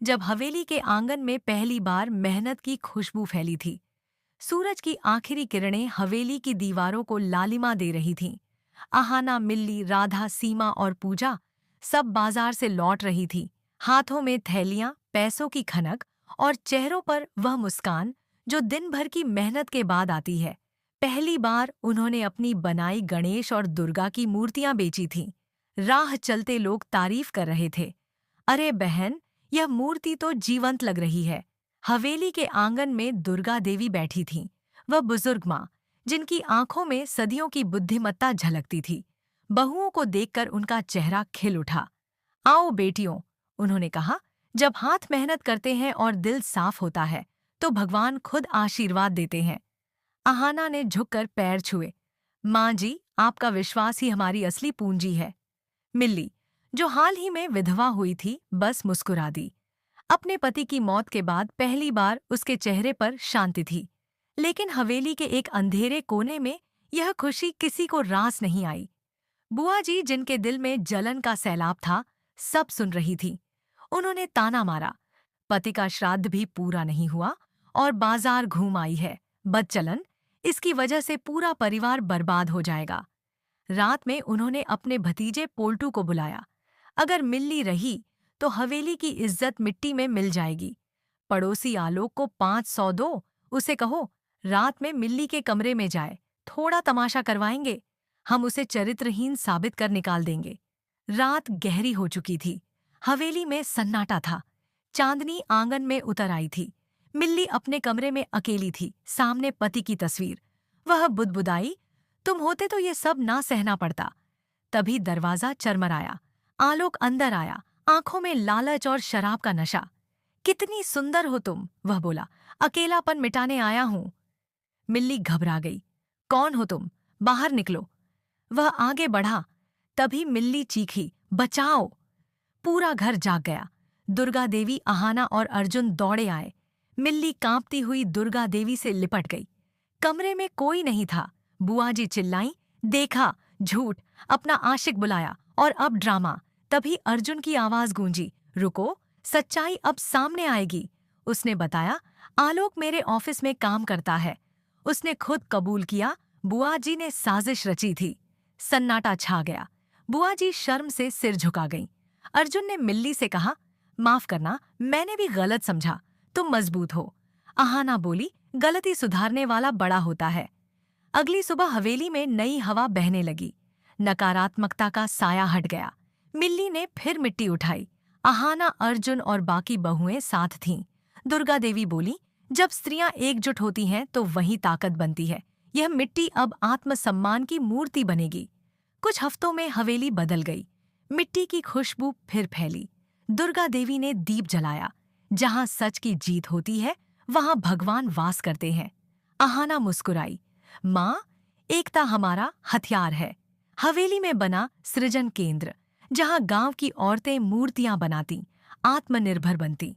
जब हवेली के आंगन में पहली बार मेहनत की खुशबू फैली थी। सूरज की आखिरी किरणें हवेली की दीवारों को लालिमा दे रही थीं। आहाना, मिल्ली, राधा, सीमा और पूजा सब बाजार से लौट रही थी, हाथों में थैलियां, पैसों की खनक और चेहरों पर वह मुस्कान जो दिन भर की मेहनत के बाद आती है। पहली बार उन्होंने अपनी बनाई गणेश और दुर्गा की मूर्तियां बेची थीं। राह चलते लोग तारीफ कर रहे थे। अरे बहन, यह मूर्ति तो जीवंत लग रही है। हवेली के आंगन में दुर्गा देवी बैठी थीं, वह बुजुर्ग माँ, जिनकी आंखों में सदियों की बुद्धिमत्ता झलकती थी। बहुओं को देखकर उनका चेहरा खिल उठा। आओ बेटियों, उन्होंने कहा, जब हाथ मेहनत करते हैं और दिल साफ होता है, तो भगवान खुद आशीर्वाद देते हैं। आहाना ने झुककर पैर छुए। माँ जी, आपका विश्वास ही हमारी असली पूंजी है। मिल्ली, जो हाल ही में विधवा हुई थी, बस मुस्कुरा दी। अपने पति की मौत के बाद पहली बार उसके चेहरे पर शांति थी। लेकिन हवेली के एक अंधेरे कोने में यह खुशी किसी को रास नहीं आई। बुआ जी, जिनके दिल में जलन का सैलाब था, सब सुन रही थी। उन्होंने ताना मारा, पति का श्राद्ध भी पूरा नहीं हुआ और बाजार घूम आई है। बदचलन, इसकी वजह से पूरा परिवार बर्बाद हो जाएगा। रात में उन्होंने अपने भतीजे पोल्टू को बुलाया। अगर मिल्ली रही तो हवेली की इज्जत मिट्टी में मिल जाएगी। पड़ोसी आलोक को 500 दो, उसे कहो रात में मिल्ली के कमरे में जाए, थोड़ा तमाशा करवाएंगे। हम उसे चरित्रहीन साबित कर निकाल देंगे। रात गहरी हो चुकी थी। हवेली में सन्नाटा था। चांदनी आंगन में उतर आई थी। मिल्ली अपने कमरे में अकेली थी, सामने पति की तस्वीर। वह बुदबुदाई, तुम होते तो ये सब ना सहना पड़ता। तभी दरवाजा चरमराया। आलोक अंदर आया, आंखों में लालच और शराब का नशा। कितनी सुंदर हो तुम, वह बोला। अकेलापन मिटाने आया हूं। मिल्ली घबरा गई। कौन हो तुम? बाहर निकलो। वह आगे बढ़ा। तभी मिल्ली चीखी, बचाओ! पूरा घर जाग गया। दुर्गा देवी, आहाना और अर्जुन दौड़े आए। मिल्ली कांपती हुई दुर्गा देवी से लिपट गई। कमरे में कोई नहीं था। बुआ जी चिल्लाई, देखा, झूठ, अपना आशिक बुलाया और अब ड्रामा। तभी अर्जुन की आवाज गूंजी, रुको, सच्चाई अब सामने आएगी। उसने बताया, आलोक मेरे ऑफिस में काम करता है। उसने खुद कबूल किया, बुआ जी ने साजिश रची थी। सन्नाटा छा गया। बुआ जी शर्म से सिर झुका गईं। अर्जुन ने मिल्ली से कहा, माफ करना, मैंने भी गलत समझा, तुम मजबूत हो। आहाना बोली, गलती सुधारने वाला बड़ा होता है। अगली सुबह हवेली में नई हवा बहने लगी। नकारात्मकता का साया हट गया। मिल्ली ने फिर मिट्टी उठाई। आहाना, अर्जुन और बाकी बहुएं साथ थीं। दुर्गा देवी बोली, जब स्त्रियां एकजुट होती हैं तो वही ताकत बनती है। यह मिट्टी अब आत्मसम्मान की मूर्ति बनेगी। कुछ हफ्तों में हवेली बदल गई। मिट्टी की खुशबू फिर फैली। दुर्गा देवी ने दीप जलाया। जहां सच की जीत होती है, वहां भगवान वास करते हैं। आहाना मुस्कुराई, माँ, एकता हमारा हथियार है। हवेली में बना सृजन केंद्र, जहां गांव की औरतें मूर्तियां बनाती, आत्मनिर्भर बनती।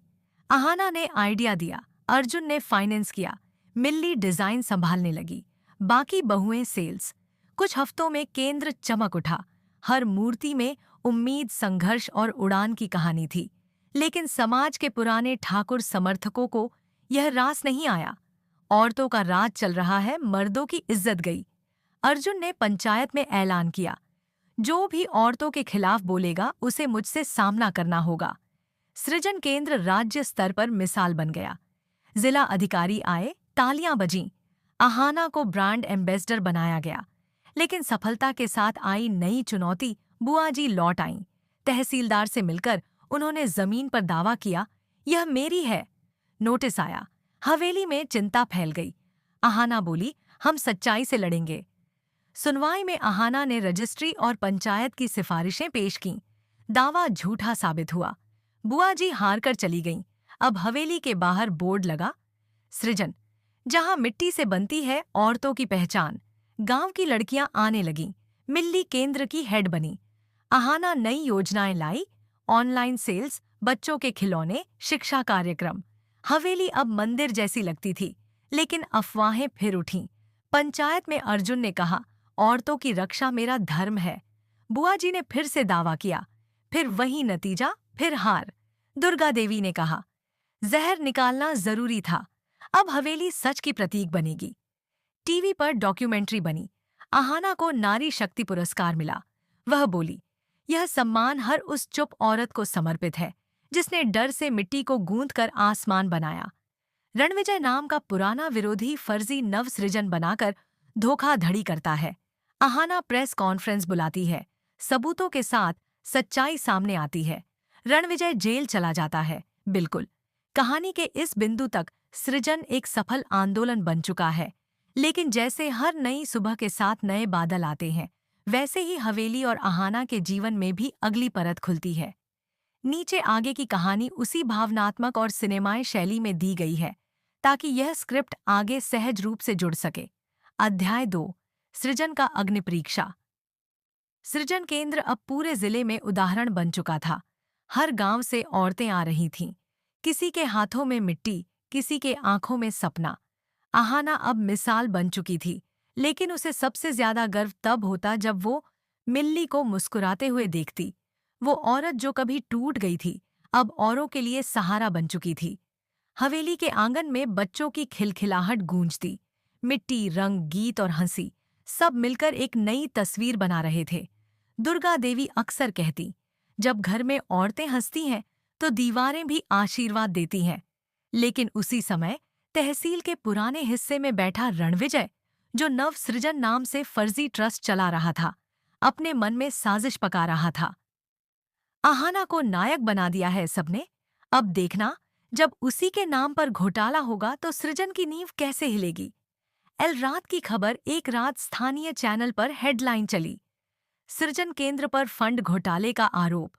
आहाना ने आइडिया दिया, अर्जुन ने फाइनेंस किया, मिल्ली डिजाइन संभालने लगी, बाकी बहुएं सेल्स। कुछ हफ्तों में केंद्र चमक उठा। हर मूर्ति में उम्मीद, संघर्ष और उड़ान की कहानी थी। लेकिन समाज के पुराने ठाकुर समर्थकों को यह रास नहीं आया। औरतों का राज चल रहा है, मर्दों की इज्जत गई। अर्जुन ने पंचायत में ऐलान किया, जो भी औरतों के खिलाफ बोलेगा उसे मुझसे सामना करना होगा। सृजन केंद्र राज्य स्तर पर मिसाल बन गया। जिला अधिकारी आए, तालियां बजीं। आहाना को ब्रांड एम्बेसडर बनाया गया। लेकिन सफलता के साथ आई नई चुनौती। बुआ जी लौट आईं। तहसीलदार से मिलकर उन्होंने जमीन पर दावा किया, यह मेरी है। नोटिस आया। हवेली में चिंता फैल गई। आहाना बोली, हम सच्चाई से लड़ेंगे। सुनवाई में आहाना ने रजिस्ट्री और पंचायत की सिफारिशें पेश कीं। दावा झूठा साबित हुआ। बुआ जी हार कर चली गईं। अब हवेली के बाहर बोर्ड लगा, सृजन, जहां मिट्टी से बनती है औरतों की पहचान। गांव की लड़कियां आने लगीं। मिल्ली केंद्र की हेड बनी। आहाना नई योजनाएं लाई, ऑनलाइन सेल्स, बच्चों के खिलौने, शिक्षा कार्यक्रम। हवेली अब मंदिर जैसी लगती थी। लेकिन अफवाहें फिर उठीं। पंचायत में अर्जुन ने कहा, औरतों की रक्षा मेरा धर्म है। बुआ जी ने फिर से दावा किया। फिर वही नतीजा, फिर हार। दुर्गा देवी ने कहा, जहर निकालना जरूरी था। अब हवेली सच की प्रतीक बनेगी। टीवी पर डॉक्यूमेंट्री बनी। आहाना को नारी शक्ति पुरस्कार मिला। वह बोली, यह सम्मान हर उस चुप औरत को समर्पित है जिसने डर से मिट्टी को गूंथ कर आसमान बनाया। रणविजय नाम का पुराना विरोधी फर्जी नवसृजन बनाकर धोखाधड़ी करता है। आहाना प्रेस कॉन्फ्रेंस बुलाती है। सबूतों के साथ सच्चाई सामने आती है। रणविजय जेल चला जाता है। बिल्कुल, कहानी के इस बिंदु तक सृजन एक सफल आंदोलन बन चुका है। लेकिन जैसे हर नई सुबह के साथ नए बादल आते हैं, वैसे ही हवेली और आहाना के जीवन में भी अगली परत खुलती है। नीचे आगे की कहानी उसी भावनात्मक और सिनेमाई शैली में दी गई है ताकि यह स्क्रिप्ट आगे सहज रूप से जुड़ सके। अध्याय 2, सृजन का अग्निपरीक्षा। सृजन केंद्र अब पूरे जिले में उदाहरण बन चुका था। हर गांव से औरतें आ रही थीं। किसी के हाथों में मिट्टी, किसी के आंखों में सपना। आहाना अब मिसाल बन चुकी थी, लेकिन उसे सबसे ज्यादा गर्व तब होता जब वो मिल्ली को मुस्कुराते हुए देखती। वो औरत जो कभी टूट गई थी, अब औरों के लिए सहारा बन चुकी थी। हवेली के आंगन में बच्चों की खिलखिलाहट गूंजती। मिट्टी, रंग, गीत और हंसी सब मिलकर एक नई तस्वीर बना रहे थे। दुर्गा देवी अक्सर कहती, जब घर में औरतें हंसती हैं तो दीवारें भी आशीर्वाद देती हैं। लेकिन उसी समय तहसील के पुराने हिस्से में बैठा रणविजय, जो नवसृजन नाम से फर्जी ट्रस्ट चला रहा था, अपने मन में साजिश पका रहा था। आहाना को नायक बना दिया है सबने। अब देखना, जब उसी के नाम पर घोटाला होगा तो सृजन की नींव कैसे हिलेगी। एल रात की खबर एक रात स्थानीय चैनल पर हेडलाइन चली, सृजन केंद्र पर फंड घोटाले का आरोप।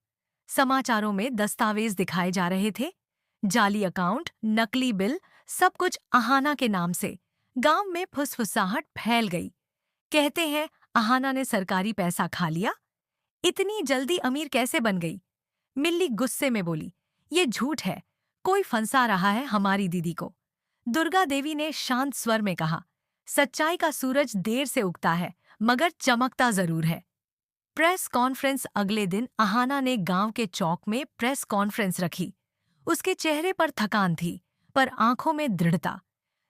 समाचारों में दस्तावेज दिखाए जा रहे थे, जाली अकाउंट, नकली बिल, सब कुछ आहाना के नाम से। गांव में फुसफुसाहट फैल गई। कहते हैं आहाना ने सरकारी पैसा खा लिया। इतनी जल्दी अमीर कैसे बन गई? मिल्ली गुस्से में बोली, ये झूठ है, कोई फंसा रहा है हमारी दीदी को। दुर्गा देवी ने शांत स्वर में कहा, सच्चाई का सूरज देर से उगता है मगर चमकता जरूर है। Press conference. अगले दिन आहाना ने गांव के चौक में प्रेस कॉन्फ्रेंस रखी। उसके चेहरे पर थकान थी, पर आंखों में दृढ़ता।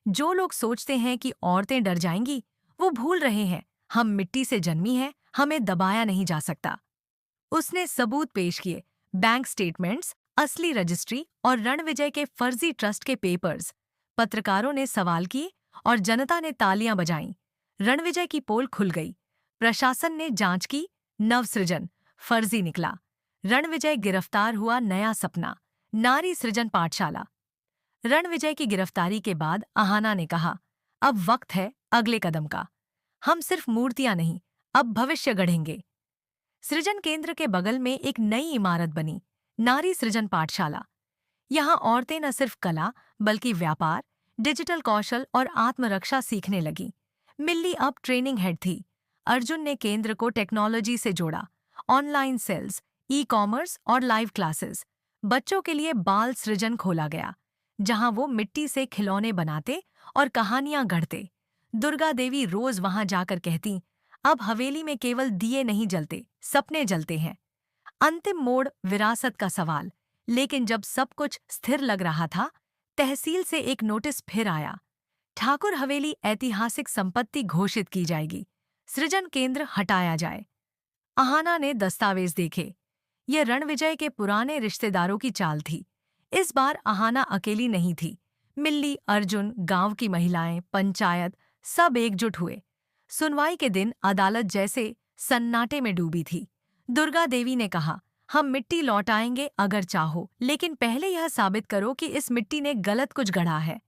जो लोग सोचते हैं कि औरतें डर जाएंगी, वो भूल रहे हैं हम मिट्टी से जन्मी हैं, हमें दबाया नहीं जा सकता। उसने सबूत पेश किए, बैंक स्टेटमेंट्स, असली रजिस्ट्री और रणविजय के फर्जी ट्रस्ट के पेपर्स। पत्रकारों ने सवाल किए और जनता ने तालियां बजाईं। रणविजय की पोल खुल गई। प्रशासन ने जांच की, नवसृजन फर्जी निकला। रणविजय गिरफ्तार हुआ। नया सपना, नारी सृजन पाठशाला। रणविजय की गिरफ्तारी के बाद आहाना ने कहा, अब वक्त है अगले कदम का। हम सिर्फ मूर्तियां नहीं, अब भविष्य गढ़ेंगे। सृजन केंद्र के बगल में एक नई इमारत बनी, नारी सृजन पाठशाला। यहाँ औरतें न सिर्फ कला बल्कि व्यापार, डिजिटल कौशल और आत्मरक्षा सीखने लगीं। मिल्ली अब ट्रेनिंग हेड थी। अर्जुन ने केंद्र को टेक्नोलॉजी से जोड़ा, ऑनलाइन सेल्स, ई-कॉमर्स और लाइव क्लासेस। बच्चों के लिए बाल सृजन खोला गया, जहां वो मिट्टी से खिलौने बनाते और कहानियां गढ़ते। दुर्गा देवी रोज वहां जाकर कहती, अब हवेली में केवल दिए नहीं जलते, सपने जलते हैं। अंतिम मोड़, विरासत का सवाल। लेकिन जब सब कुछ स्थिर लग रहा था, तहसील से एक नोटिस फिर आया, ठाकुर हवेली ऐतिहासिक संपत्ति घोषित की जाएगी, सृजन केंद्र हटाया जाए। आहाना ने दस्तावेज देखे। ये रणविजय के पुराने रिश्तेदारों की चाल थी। इस बार आहाना अकेली नहीं थी। मिल्ली, अर्जुन, गांव की महिलाएं, पंचायत सब एकजुट हुए। सुनवाई के दिन अदालत जैसे सन्नाटे में डूबी थी। दुर्गा देवी ने कहा, हम मिट्टी लौटाएंगे अगर चाहो, लेकिन पहले यह साबित करो कि इस मिट्टी ने गलत कुछ गढ़ा है।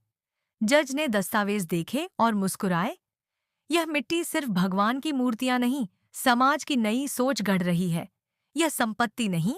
जज ने दस्तावेज देखे और मुस्कुराए। यह मिट्टी सिर्फ भगवान की मूर्तियां नहीं, समाज की नई सोच गढ़ रही है। यह संपत्ति नहीं,